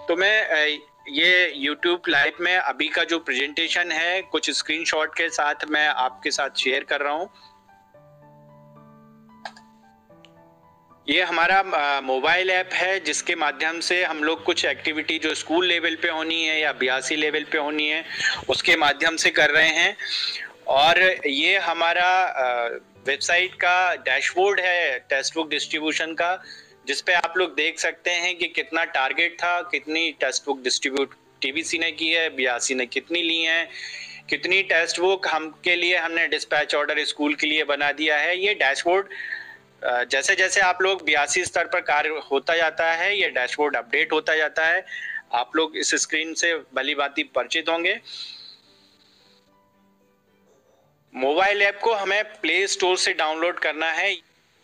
तो मैं ये YouTube लाइव में अभी का जो प्रेजेंटेशन है कुछ स्क्रीनशॉट के साथ मैं आपके साथ शेयर कर रहा हूँ। ये हमारा मोबाइल ऐप है जिसके माध्यम से हम लोग कुछ एक्टिविटी जो स्कूल लेवल पे होनी है या BIASI लेवल पे होनी है उसके माध्यम से कर रहे हैं। और ये हमारा वेबसाइट का डैशबोर्ड है टेक्स्ट बुक डिस्ट्रीब्यूशन का, जिसपे आप लोग देख सकते हैं कि कितना टारगेट था, कितनी टेक्स्ट बुक डिस्ट्रीब्यूट TBC ने की है, BIASI ने कितनी ली हैं, कितनी टेक्स्ट बुक हमके लिए हमने डिस्पैच ऑर्डर स्कूल के लिए बना दिया है। ये डैशबोर्ड जैसे जैसे आप लोग BIASI स्तर पर कार्य होता जाता है ये डैशबोर्ड अपडेट होता जाता है। आप लोग इस स्क्रीन से भली भांति परिचित होंगे। मोबाइल ऐप को हमें प्ले स्टोर से डाउनलोड करना है,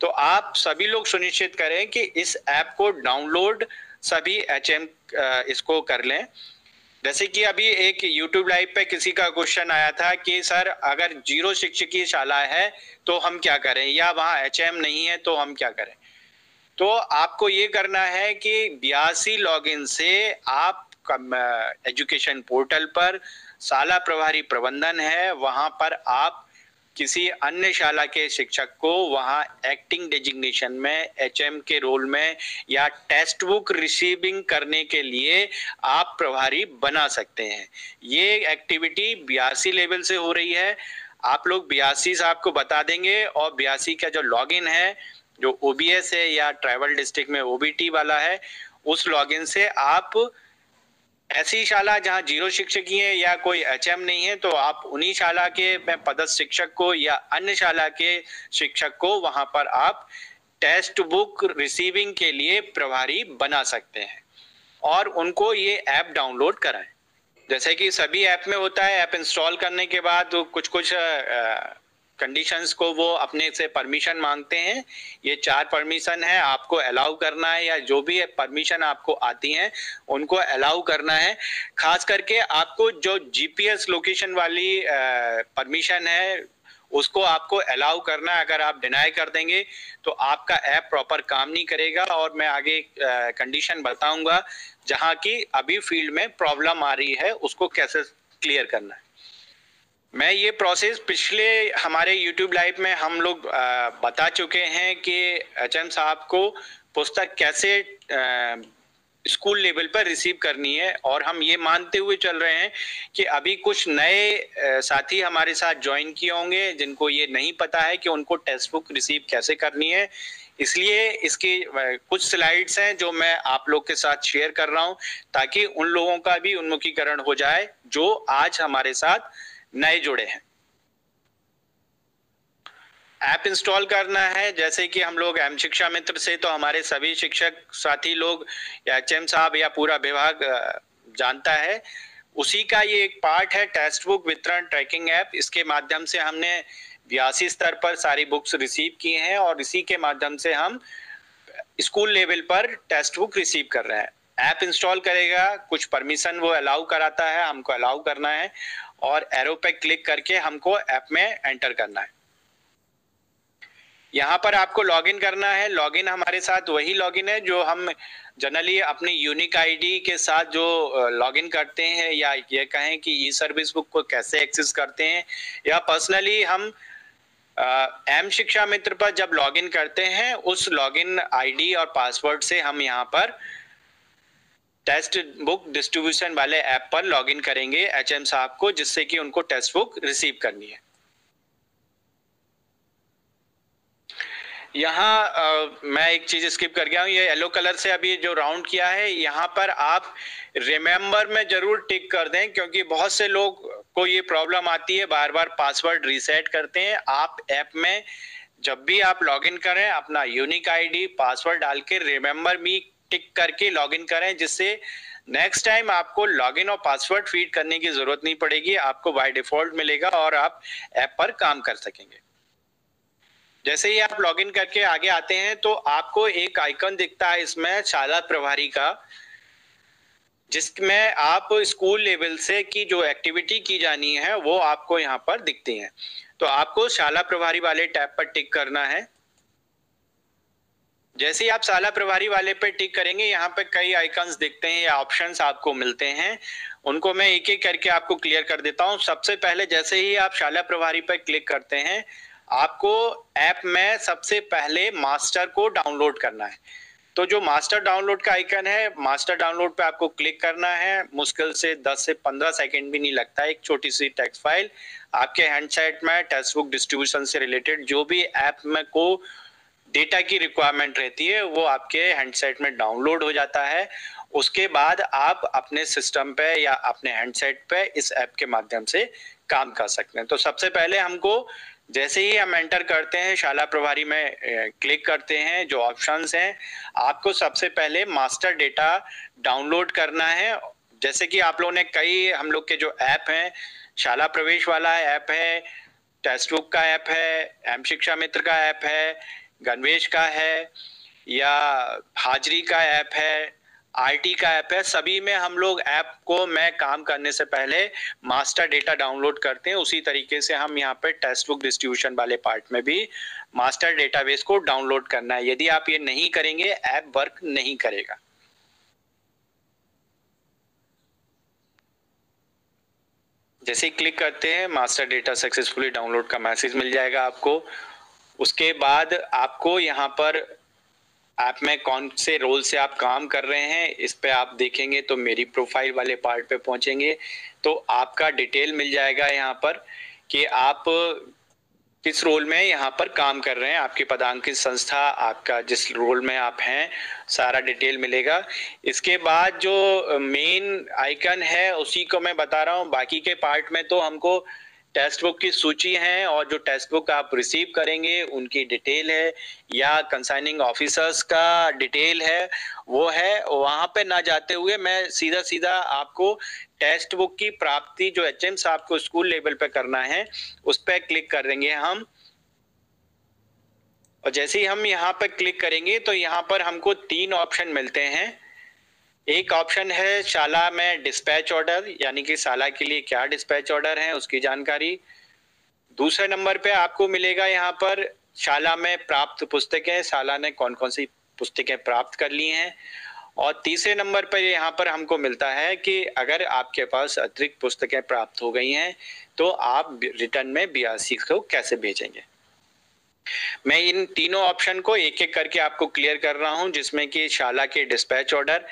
तो आप सभी लोग सुनिश्चित करें कि इस ऐप को डाउनलोड सभी HM इसको कर लें। जैसे कि अभी एक YouTube लाइव पे किसी का क्वेश्चन आया था कि सर अगर 0 शिक्षकीय शाला है तो हम क्या करें, या वहाँ HM नहीं है तो हम क्या करें। तो आपको ये करना है कि BIASI लॉगिन से आप एजुकेशन पोर्टल पर शाला प्रभारी प्रबंधन है, वहां पर आप किसी अन्य शाला के शिक्षक को वहां एक्टिंग डेजिग्नेशन में HM के रोल में या टेक्स्ट बुक रिसीविंग करने के लिए आप प्रभारी बना सकते हैं। ये एक्टिविटी BIASI लेवल से हो रही है। आप लोग BIASI साहब को बता देंगे और BIASI का जो लॉगिन है जो OBS है या ट्राइबल डिस्ट्रिक्ट में OBT वाला है, उस लॉगिन से आप ऐसी शाला जहां 0 शिक्षकीय है या कोई HM नहीं है तो आप उन्हीं शाला के पदस्थ शिक्षक को या अन्य शाला के शिक्षक को वहां पर आप टेक्स्ट बुक रिसीविंग के लिए प्रभारी बना सकते हैं और उनको ये ऐप डाउनलोड कराएं। जैसे कि सभी ऐप में होता है, ऐप इंस्टॉल करने के बाद कुछ कंडीशंस को वो अपने से परमिशन मांगते हैं। ये 4 परमिशन है, आपको अलाउ करना है या जो भी परमिशन आपको आती हैं उनको अलाउ करना है। खास करके आपको जो GPS लोकेशन वाली परमिशन है उसको आपको अलाउ करना है। अगर आप डिनाई कर देंगे तो आपका ऐप प्रॉपर काम नहीं करेगा और मैं आगे कंडीशन बताऊंगा जहां की अभी फील्ड में प्रॉब्लम आ रही है उसको कैसे क्लियर करना है। मैं ये प्रोसेस पिछले हमारे YouTube लाइव में हम लोग बता चुके हैं कि HM साहब को पुस्तक कैसे स्कूल लेवल पर रिसीव करनी है, और हम ये मानते हुए चल रहे हैं कि अभी कुछ नए साथी हमारे साथ ज्वाइन किए होंगे जिनको ये नहीं पता है कि उनको टेक्स्ट बुक रिसीव कैसे करनी है। इसलिए इसकी कुछ स्लाइड्स हैं जो मैं आप लोग के साथ शेयर कर रहा हूं ताकि उन लोगों का भी उन्मुखीकरण हो जाए जो आज हमारे साथ नए जुड़े हैं। ऐप इंस्टॉल करना है, जैसे कि हम लोग M शिक्षा मित्र से तो हमारे सभी शिक्षक साथी लोग या HM साहब या पूरा विभाग जानता है, उसी का ये एक पार्ट है टेक्स्ट बुक वितरण ट्रैकिंग ऐप। इसके माध्यम से हमने BIASI स्तर पर सारी बुक्स रिसीव की हैं और इसी के माध्यम से हम स्कूल लेवल पर टेक्स्ट बुक रिसीव कर रहे हैं। ऐप इंस्टॉल करेगा, कुछ परमिशन वो अलाउ कराता है, हमको अलाउ करना है और एरो पे क्लिक करके हमको ऐप में एंटर करना है। यहाँ पर आपको लॉगिन करना है। लॉगिन हमारे साथ वही लॉगिन है जो हम जनरली अपनी यूनिक आईडी के साथ जो लॉगिन करते हैं, या ये कहें कि ई सर्विस बुक को कैसे एक्सेस करते हैं, या पर्सनली हम M शिक्षा मित्र पर जब लॉगिन करते हैं उस लॉगिन आईडी और पासवर्ड से हम यहाँ पर टेक्स्ट बुक डिस्ट्रीब्यूशन वाले ऐप पर लॉगिन करेंगे HM साहब को, जिससे कि उनको टेक्स्ट बुक रिसीव करनी है। यहाँ मैं एक चीज स्किप कर गया हूँ, ये येलो कलर से अभी जो राउंड किया है यहाँ पर आप रिमेंबर में जरूर टिक कर दें, क्योंकि बहुत से लोग को ये प्रॉब्लम आती है, बार बार पासवर्ड रीसेट करते हैं। आप ऐप में जब भी आप लॉगिन करें अपना यूनिक आईडी पासवर्ड डाल के रिमेंबर मी टिक करके लॉगिन करें, जिससे नेक्स्ट टाइम आपको लॉगिन और पासवर्ड फीड करने की जरूरत नहीं पड़ेगी, आपको बाय डिफॉल्ट मिलेगा और आप ऐप पर काम कर सकेंगे। जैसे ही आप लॉगिन करके आगे आते हैं तो आपको एक आइकन दिखता है इसमें शाला प्रभारी का, जिसमें आप स्कूल लेवल से की जो एक्टिविटी की जानी है वो आपको यहाँ पर दिखती हैं। तो आपको शाला प्रभारी वाले टैब पर टिक करना है। जैसे ही आप शाला प्रभारी वाले पे टिक करेंगे, यहाँ पे कई आइकन्स दिखते हैं या ऑप्शंस आपको मिलते हैं, उनको मैं एक एक करके आपको क्लियर कर देता हूँ। सबसे पहले जैसे ही आप शाला प्रभारी पर क्लिक करते हैं, आपको ऐप में सबसे पहले मास्टर को डाउनलोड करना है। तो जो मास्टर डाउनलोड का आइकन है, मास्टर डाउनलोड पे आपको क्लिक करना है। मुश्किल से 10 से 15 सेकंड भी नहीं लगता है। एक छोटी सी टेक्स्ट फाइल आपके हैंडसेट में टेक्स्ट बुक डिस्ट्रीब्यूशन से रिलेटेड जो भी ऐप में को डेटा की रिक्वायरमेंट रहती है वो आपके हैंडसेट में डाउनलोड हो जाता है। उसके बाद आप अपने सिस्टम पे या अपने हैंडसेट पे इस ऐप के माध्यम से काम कर सकते हैं। तो सबसे पहले हमको जैसे ही हम एंटर करते हैं शाला प्रभारी में क्लिक करते हैं, जो ऑप्शंस हैं, आपको सबसे पहले मास्टर डेटा डाउनलोड करना है। जैसे कि आप लोगों ने कई हम लोग के जो ऐप हैं, शाला प्रवेश वाला ऐप है, टेक्स्ट बुक का ऐप है, एम शिक्षा मित्र का ऐप है, गणवेश का है या हाजरी का ऐप है, आरटी का ऐप है, सभी में हम लोग ऐप को में काम करने से पहले मास्टर डेटा डाउनलोड करते हैं। उसी तरीके से हम यहाँ पे टेक्स्ट बुक डिस्ट्रीब्यूशन वाले पार्ट में भी मास्टर डेटाबेस को डाउनलोड करना है। यदि आप ये नहीं करेंगे, ऐप वर्क नहीं करेगा। जैसे ही क्लिक करते हैं, मास्टर डेटा सक्सेसफुली डाउनलोड का मैसेज मिल जाएगा आपको। उसके बाद आपको यहाँ पर ऐप में कौन से रोल से आप काम कर रहे हैं इस पे आप देखेंगे तो मेरी प्रोफाइल वाले पार्ट पे पहुंचेंगे तो आपका डिटेल मिल जाएगा यहाँ पर कि आप किस रोल में यहाँ पर काम कर रहे हैं, आपकी पदांकित संस्था, आपका जिस रोल में आप हैं, सारा डिटेल मिलेगा। इसके बाद जो मेन आइकन है उसी को मैं बता रहा हूँ। बाकी के पार्ट में तो हमको टेक्स्ट बुक की सूची है और जो टेक्स्ट बुक आप रिसीव करेंगे उनकी डिटेल है या कंसाइनिंग ऑफिसर्स का डिटेल है, वो है। वहां पे ना जाते हुए मैं सीधा सीधा आपको टेक्स्ट बुक की प्राप्ति जो एचएम साहब को स्कूल लेवल पे करना है उस पर क्लिक करेंगे हम। और जैसे ही हम यहाँ पर क्लिक करेंगे तो यहाँ पर हमको 3 ऑप्शन मिलते हैं। एक ऑप्शन है शाला में डिस्पैच ऑर्डर, यानी कि शाला के लिए क्या डिस्पैच ऑर्डर है उसकी जानकारी। दूसरे नंबर पे आपको मिलेगा यहाँ पर शाला में प्राप्त पुस्तकें, शाला ने कौन कौन सी पुस्तकें प्राप्त कर ली हैं। और तीसरे नंबर पर यहाँ पर हमको मिलता है कि अगर आपके पास अतिरिक्त पुस्तकें प्राप्त हो गई हैं तो आप रिटर्न में 82 को कैसे भेजेंगे। मैं इन तीनों ऑप्शन को एक एक करके आपको क्लियर कर रहा हूं, जिसमें कि शाला के डिस्पैच ऑर्डर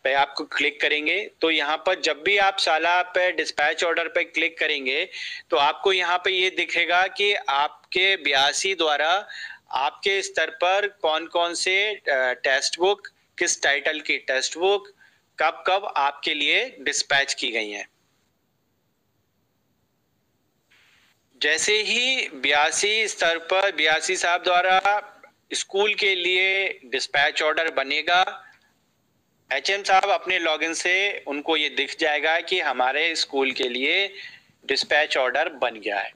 पे आपको क्लिक करेंगे तो यहाँ पर जब भी आप शाला पे डिस्पैच ऑर्डर पे क्लिक करेंगे तो आपको यहाँ पे ये दिखेगा कि आपके 82 द्वारा आपके स्तर पर कौन कौन से टेक्स्ट बुक, किस टाइटल की टेक्स्ट बुक कब कब आपके लिए डिस्पैच की गई हैं। जैसे ही 82 स्तर पर 82 साहब द्वारा स्कूल के लिए डिस्पैच ऑर्डर बनेगा, एचएम साहब अपने लॉगिन से उनको ये दिख जाएगा कि हमारे स्कूल के लिए डिस्पैच ऑर्डर बन गया है।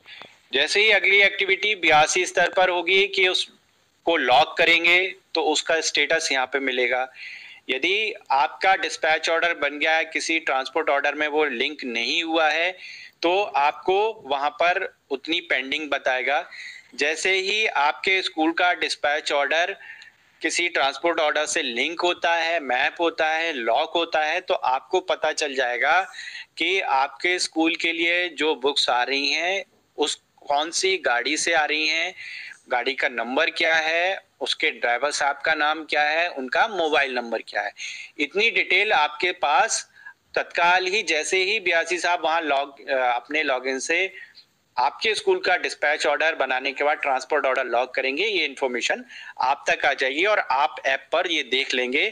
जैसे ही अगली एक्टिविटी 82 स्तर पर होगी कि उसको लॉक करेंगे तो उसका स्टेटस यहाँ पे मिलेगा। यदि आपका डिस्पैच ऑर्डर बन गया है, किसी ट्रांसपोर्ट ऑर्डर में वो लिंक नहीं हुआ है तो आपको वहां पर उतनी पेंडिंग बताएगा। जैसे ही आपके स्कूल का डिस्पैच ऑर्डर किसी ट्रांसपोर्ट ऑर्डर से लिंक होता है, मैप होता है, लॉक होता है, तो आपको पता चल जाएगा कि आपके स्कूल के लिए जो बुक्स आ रही हैं उस कौन सी गाड़ी से आ रही हैं, गाड़ी का नंबर क्या है, उसके ड्राइवर साहब का नाम क्या है, उनका मोबाइल नंबर क्या है। इतनी डिटेल आपके पास तत्काल ही जैसे ही 82 साहब वहां अपने लॉगिन से आपके स्कूल का डिस्पैच ऑर्डर बनाने के बाद ट्रांसपोर्ट ऑर्डर लॉग करेंगे, ये इन्फॉर्मेशन आप तक आ जाएगी और आप ऐप पर ये देख लेंगे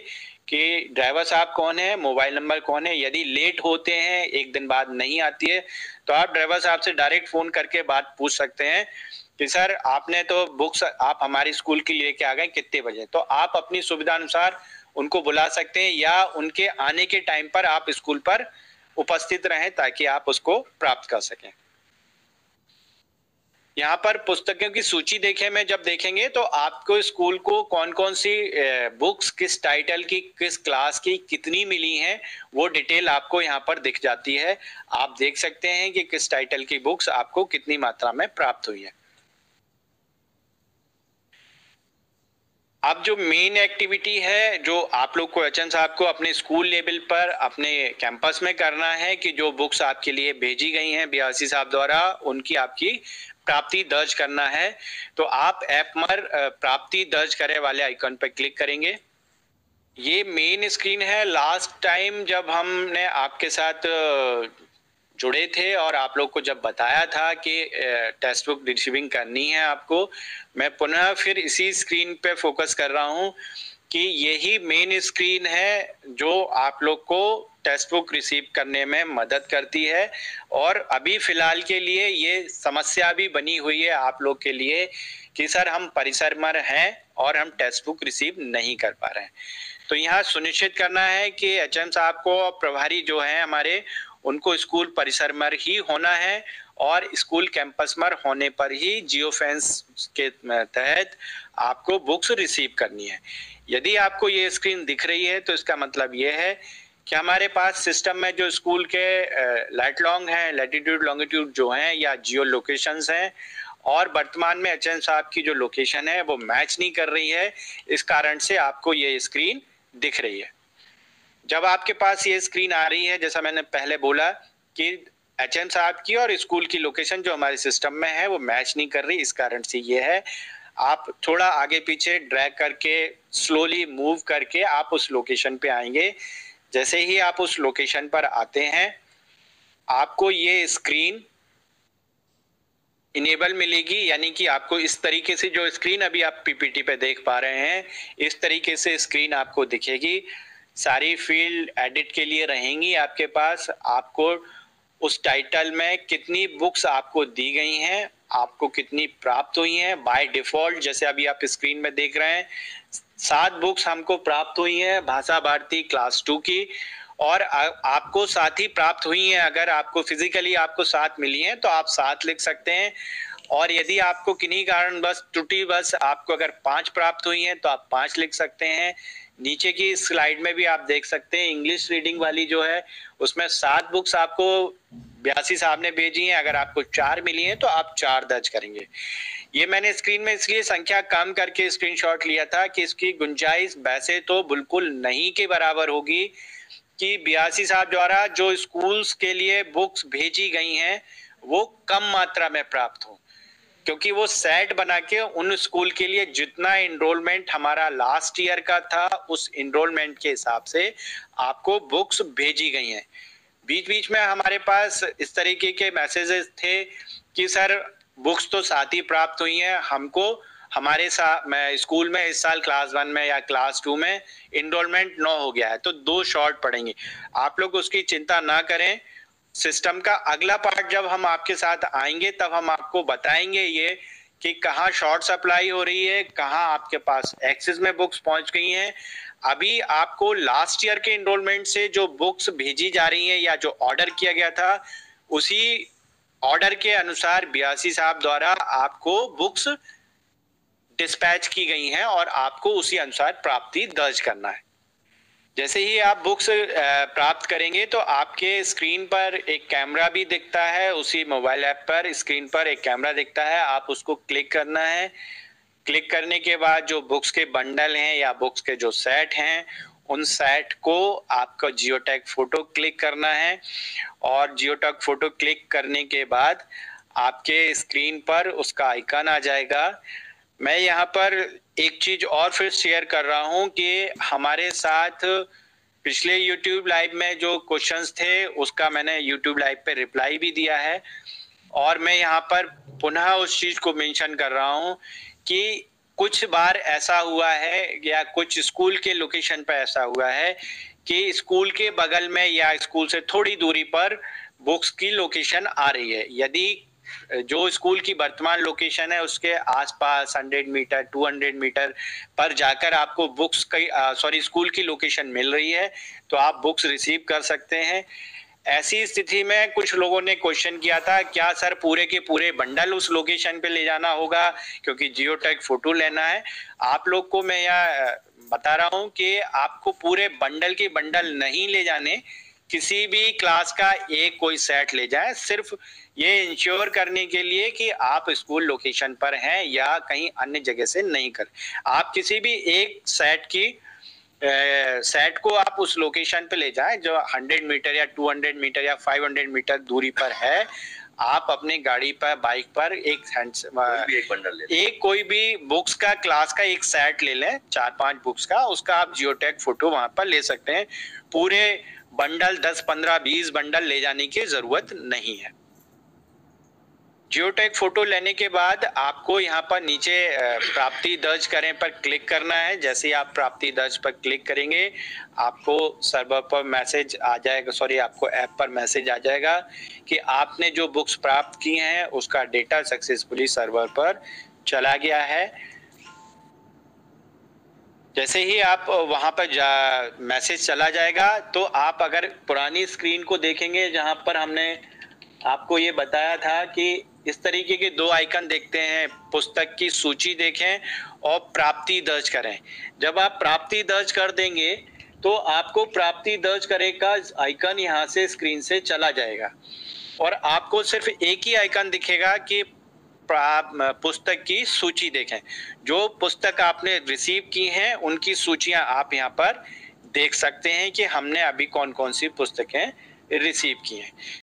कि ड्राइवर साहब कौन है, मोबाइल नंबर कौन है। यदि लेट होते हैं, एक दिन बाद नहीं आती है, तो आप ड्राइवर साहब से डायरेक्ट फोन करके बात पूछ सकते हैं कि सर आपने तो बुक्स आप हमारी स्कूल के लेके आ गए कितने बजे। तो आप अपनी सुविधा अनुसार उनको बुला सकते हैं या उनके आने के टाइम पर आप स्कूल पर उपस्थित रहें ताकि आप उसको प्राप्त कर सकें। यहाँ पर पुस्तकों की सूची देखें में जब देखेंगे तो आपको स्कूल को कौन कौन सी बुक्स किस टाइटल की, किस क्लास की कितनी मिली हैं, वो डिटेल आपको यहाँ पर दिख जाती है। आप देख सकते हैं कि किस टाइटल की बुक्स आपको कितनी मात्रा में प्राप्त हुई है। अब जो मेन एक्टिविटी है जो आप लोग को एचएम साहब को अपने स्कूल लेवल पर अपने कैंपस में करना है कि जो बुक्स आपके लिए भेजी गई हैं बीआरसी साहब द्वारा उनकी आपकी प्राप्ति दर्ज करना है। तो आप ऐप पर प्राप्ति दर्ज करे वाले आइकन पर क्लिक करेंगे। ये मेन स्क्रीन है। लास्ट टाइम जब हमने आपके साथ जुड़े थे और आप लोग को जब बताया था कि टेक्स्ट बुक रिसीविंग करनी है आपको, मैं पुनः फिर इसी स्क्रीन पे फोकस कर रहा हूँ कि यही मेन स्क्रीन है जो आप लोग को टेक्स्ट बुक रिसीव करने में मदद करती है। और अभी फिलहाल के लिए ये समस्या भी बनी हुई है आप लोग के लिए कि सर हम परिसर में हैं और हम टेक्स्ट बुक रिसीव नहीं कर पा रहे हैं। तो यहाँ सुनिश्चित करना है कि एचएम साहब को प्रभारी जो है हमारे, उनको स्कूल परिसर में ही होना है और स्कूल कैंपस में होने पर ही जियो फेंस के तहत आपको बुक्स रिसीव करनी है। यदि आपको ये स्क्रीन दिख रही है तो इसका मतलब ये है कि हमारे पास सिस्टम में जो स्कूल के लाइट लॉन्ग हैं, लैटिट्यूड लॉन्गिट्यूड जो हैं या जियो लोकेशंस हैं, और वर्तमान में एचएम साहब की जो लोकेशन है वो मैच नहीं कर रही है, इस कारण से आपको ये स्क्रीन दिख रही है। जब आपके पास ये स्क्रीन आ रही है, जैसा मैंने पहले बोला कि एचएम साहब की और स्कूल की लोकेशन जो हमारे सिस्टम में है वो मैच नहीं कर रही, इस कारण से ये है। आप थोड़ा आगे पीछे ड्रैग करके स्लोली मूव करके आप उस लोकेशन पे आएंगे। जैसे ही आप उस लोकेशन पर आते हैं आपको ये स्क्रीन इनेबल मिलेगी, यानी कि आपको इस तरीके से जो स्क्रीन अभी आप पीपीटी पे देख पा रहे हैं इस तरीके से स्क्रीन आपको दिखेगी। सारी फील्ड एडिट के लिए रहेंगी आपके पास। आपको उस टाइटल में कितनी बुक्स आपको दी गई हैं, आपको कितनी प्राप्त हुई हैं बाय डिफॉल्ट, जैसे अभी आप स्क्रीन में देख रहे हैं 7 बुक्स हमको प्राप्त हुई हैं भाषा भारती क्लास 2 की, और आपको साथ ही प्राप्त हुई हैं। अगर आपको फिजिकली आपको 7 मिली हैं तो आप 7 लिख सकते हैं, और यदि आपको किन्हीं कारण बस त्रुटि बस आपको अगर 5 प्राप्त हुई हैं तो आप 5 लिख सकते हैं। नीचे की स्लाइड में भी आप देख सकते हैं इंग्लिश रीडिंग वाली जो है उसमें 7 बुक्स आपको ब्यासी साहब ने भेजी हैं, अगर आपको 4 मिली हैं तो आप 4 दर्ज करेंगे। ये मैंने स्क्रीन में इसलिए संख्या कम करके स्क्रीनशॉट लिया था कि इसकी गुंजाइश वैसे तो बिल्कुल नहीं के बराबर होगी कि ब्यासी साहब द्वारा जो स्कूल्स के लिए बुक्स भेजी गई हैं वो कम मात्रा में प्राप्त हो, क्योंकि वो सेट बना के उन स्कूल के लिए जितना एनरोलमेंट हमारा लास्ट ईयर का था उस एनरोलमेंट के हिसाब से आपको बुक्स भेजी गई हैं। बीच बीच में हमारे पास इस तरीके के मैसेजेस थे कि सर बुक्स तो साथ ही प्राप्त हुई हैं, हमको हमारे साथ मैं स्कूल में इस साल क्लास 1 में या क्लास 2 में एनरोलमेंट 9 हो गया है तो 2 शॉर्ट पड़ेंगे। आप लोग उसकी चिंता ना करें। सिस्टम का अगला पार्ट जब हम आपके साथ आएंगे तब हम आपको बताएंगे ये कि कहाँ शॉर्ट सप्लाई हो रही है, कहाँ आपके पास एक्सेस में बुक्स पहुंच गई हैं। अभी आपको लास्ट ईयर के एनरोलमेंट से जो बुक्स भेजी जा रही हैं या जो ऑर्डर किया गया था उसी ऑर्डर के अनुसार ब्यासी साहब द्वारा आपको बुक्स डिस्पैच की गई हैं और आपको उसी अनुसार प्राप्ति दर्ज करना है। जैसे ही आप बुक्स प्राप्त करेंगे तो आपके स्क्रीन पर एक कैमरा भी दिखता है, उसी मोबाइल ऐप पर स्क्रीन पर एक कैमरा दिखता है, आप उसको क्लिक करना है। क्लिक करने के बाद जो बुक्स के बंडल हैं या बुक्स के जो सेट हैं उन सेट को आपका जियो टैग फोटो क्लिक करना है, और जियो टैग फोटो क्लिक करने के बाद आपके स्क्रीन पर उसका आइकन आ जाएगा। मैं यहाँ पर एक चीज और फिर शेयर कर रहा हूँ कि हमारे साथ पिछले YouTube लाइव में जो क्वेश्चंस थे उसका मैंने YouTube लाइव पे रिप्लाई भी दिया है, और मैं यहाँ पर पुनः उस चीज को मेंशन कर रहा हूँ कि कुछ बार ऐसा हुआ है या कुछ स्कूल के लोकेशन पर ऐसा हुआ है कि स्कूल के बगल में या स्कूल से थोड़ी दूरी पर बुक्स की लोकेशन आ रही है। यदि जो स्कूल की वर्तमान लोकेशन है उसके आसपास 100 मीटर 200 मीटर पर जाकर आपको बुक्स की स्कूल की लोकेशन मिल रही है तो आप बुक्स रिसीव कर सकते हैं। ऐसी स्थिति में कुछ लोगों ने क्वेश्चन किया था क्या सर पूरे के पूरे बंडल उस लोकेशन पे ले जाना होगा क्योंकि जियो टैग फोटो लेना है। आप लोग को मैं यह बता रहा हूं कि आपको पूरे बंडल के बंडल नहीं ले जाने, किसी भी क्लास का एक कोई सेट ले जाएं, सिर्फ ये इंश्योर करने के लिए कि आप स्कूल लोकेशन पर हैं या कहीं अन्य जगह से नहीं कर। आप किसी भी एक सेट को आप उस लोकेशन पे ले जाएं जो 100 मीटर या 200 मीटर या 500 मीटर दूरी पर है। आप अपनी गाड़ी पर, बाइक पर एक बंडल ले, एक कोई भी बुक्स का, क्लास का एक सेट ले लें, 4-5 बुक्स का, उसका आप जियो टैग फोटो वहां पर ले सकते हैं। पूरे बंडल 10, 15, 20 बंडल ले जाने की जरूरत नहीं है। जियो टैग फोटो लेने के बाद आपको यहाँ पर नीचे प्राप्ति दर्ज करें पर क्लिक करना है। जैसे ही आप प्राप्ति दर्ज पर क्लिक करेंगे आपको सर्वर पर मैसेज आ जाएगा, आपको ऐप पर मैसेज आ जाएगा कि आपने जो बुक्स प्राप्त की हैं उसका डेटा सक्सेसफुली सर्वर पर चला गया है। जैसे ही आप वहां पर मैसेज चला जाएगा तो आप अगर पुरानी स्क्रीन को देखेंगे जहां पर हमने आपको ये बताया था कि इस तरीके के 2 आइकन देखते हैं, पुस्तक की सूची देखें और प्राप्ति दर्ज करें। जब आप प्राप्ति दर्ज कर देंगे तो आपको प्राप्ति दर्ज करे का आइकन यहाँ से स्क्रीन से चला जाएगा और आपको सिर्फ एक ही आइकन दिखेगा कि पुस्तक की सूची देखें। जो पुस्तक आपने रिसीव की हैं उनकी सूचियां आप यहाँ पर देख सकते हैं कि हमने अभी कौन कौन सी पुस्तकें रिसीव की हैं।